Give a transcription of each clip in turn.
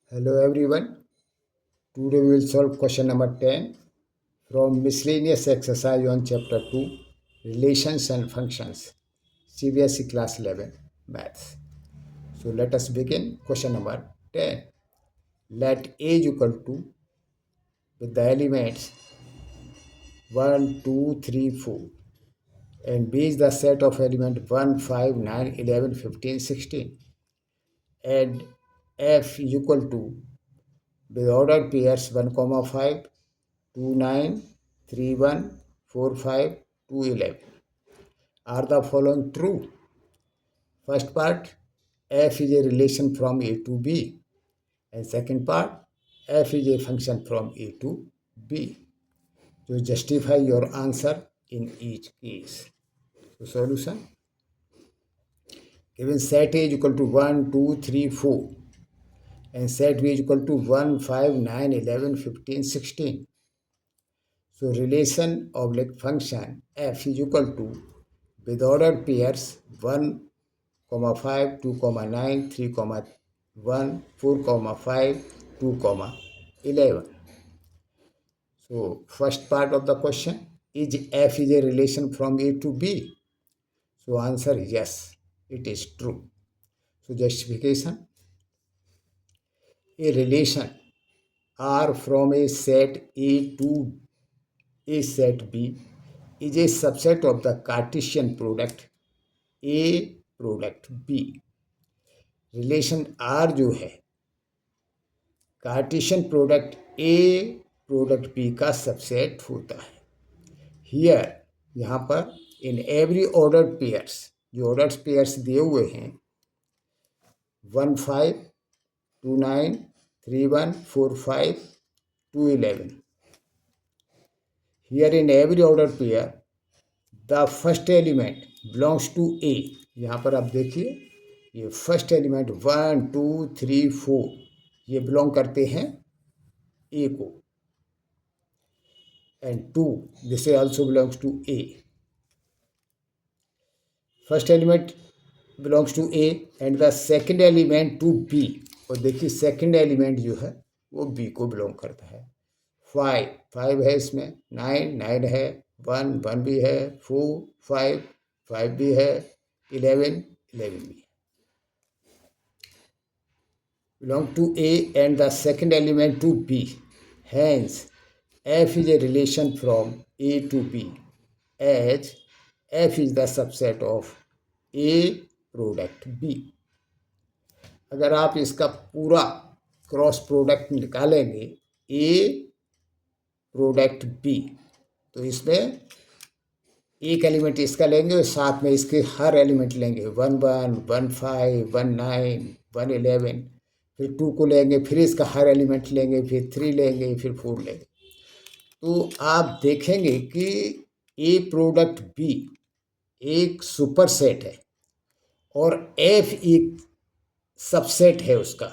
Hello everyone. Today we will solve question number 10 from miscellaneous exercise on chapter 2 relations and functions CBSE class 11 maths. So let us begin question number 10. Let A is equal to with the elements 1, 2, 3, 4 and B is the set of element 1, 5, 9, 11, 15, 16 and F is equal to with ordered pairs 1, 5, 2, 9, 3, 1, 4, 5, 2, 11. Are the following true? First part, f is a relation from A to B. And second part, f is a function from A to B. So justify your answer in each case. So solution. Given set A is equal to 1, 2, 3, 4 and set B is equal to 1, 5, 9, 11, 15, 16. So relation oblique function f is equal to with ordered pairs 1, 5, 2, 9, 3, 1, 4, 5, 2, 11. So first part of the question, is f is a relation from A to B? So answer is yes, it is true. So justification, a relation R from a set A to a set B is a subset of the Cartesian product A product B. Relation R जो है Cartesian product A product B का subset होता है। Here यहाँ पर in every ordered pairs जो ordered pairs दिए हुए हैं 1, 5, 2, 9, 3, 1, 4, 5, 2, 11. Here in every ordered pair the first element belongs to A. यहाँ पर आप देखिए ये फर्स्ट एलिमेंट 1, 2, 3, 4 ये बिलोंग करते हैं ए को and 2 this also belongs to A. First element belongs to A and the second element to B. और देखिए सेकंड एलिमेंट जो है वो बी को बिलोंग करता है. 5 है इसमें, 9 है, 1 भी है, 4 5 भी है, 11 भी है. belong to A and the second element to B. Hence, F is a relation from A to B as F is the subset of A product B. अगर आप इसका पूरा क्रॉस प्रोडक्ट निकालेंगे A प्रोडक्ट B तो इसमें एक element इसका लेंगे और साथ में इसके हर एलिमेंट लेंगे 1, 1, 1, 5, 1, 9, 1, 11. फिर 2 को लेंगे, फिर इसका हर एलिमेंट लेंगे, फिर 3 लेंगे, फिर 4 लेंगे. तो आप देखेंगे कि ए प्रोडक्ट बी एक सुपर सेट है और एफ एक सबसेट है उसका,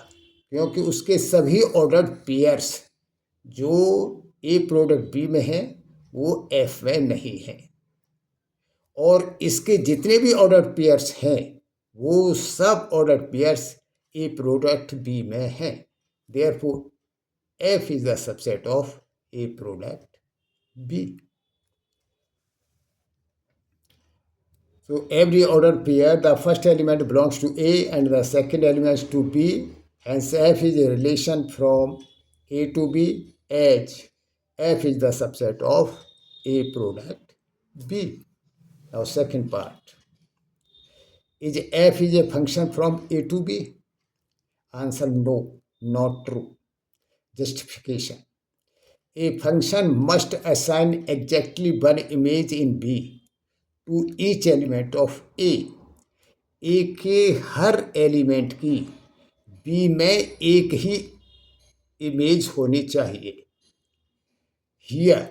क्योंकि उसके सभी ऑर्डर्ड पेयर्स जो ए प्रोडक्ट बी में है वो एफ में नहीं है और इसके जितने भी ऑर्डर्ड पेयर्स हैं वो सब ordered pairs A product B में है. Therefore F is the subset of A product B. So every ordered pair, the first element belongs to A and the second element to B. Hence F is a relation from A to B as F is the subset of A product B. Now second part. Is F is a function from A to B? Answer no, not true. Justification. A function must assign exactly one image in B to each element of A. A के हर element की B में एक ही image होनी चाहिए. Here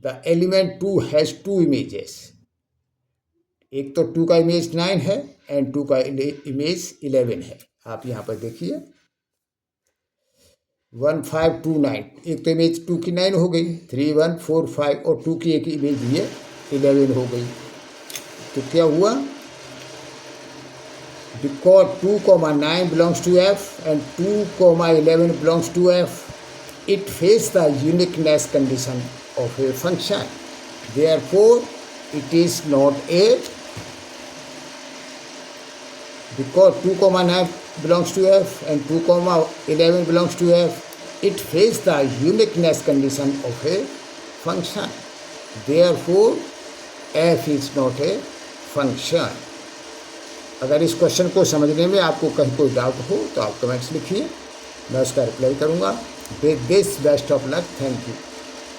the element 2 has 2 images. एक तो 2 का image 9 है एंड 2 का इमेज 11 है. आप यहाँ पर देखिए 1, 5, 2, 9. एक तो इमेज 2 की 9 हो गई, 3, 1, 4, 5 और 2 की एक इमेज ये 11 हो गई. तो क्या हुआ Because 2,9 belongs to F and 2,11 belongs to F, it faces the uniqueness condition of a function. Therefore, it is not a, because 2,9 belongs to F and 2,11 belongs to F, it faces the uniqueness condition of a function. Therefore, F is not a function. अगर इस question को समझने में आपको कहीं कोई doubt हो तो आप कमेंट्स लिखिए, मैं उसका रिप्लाई करूँगा. With this best of luck. Thank you.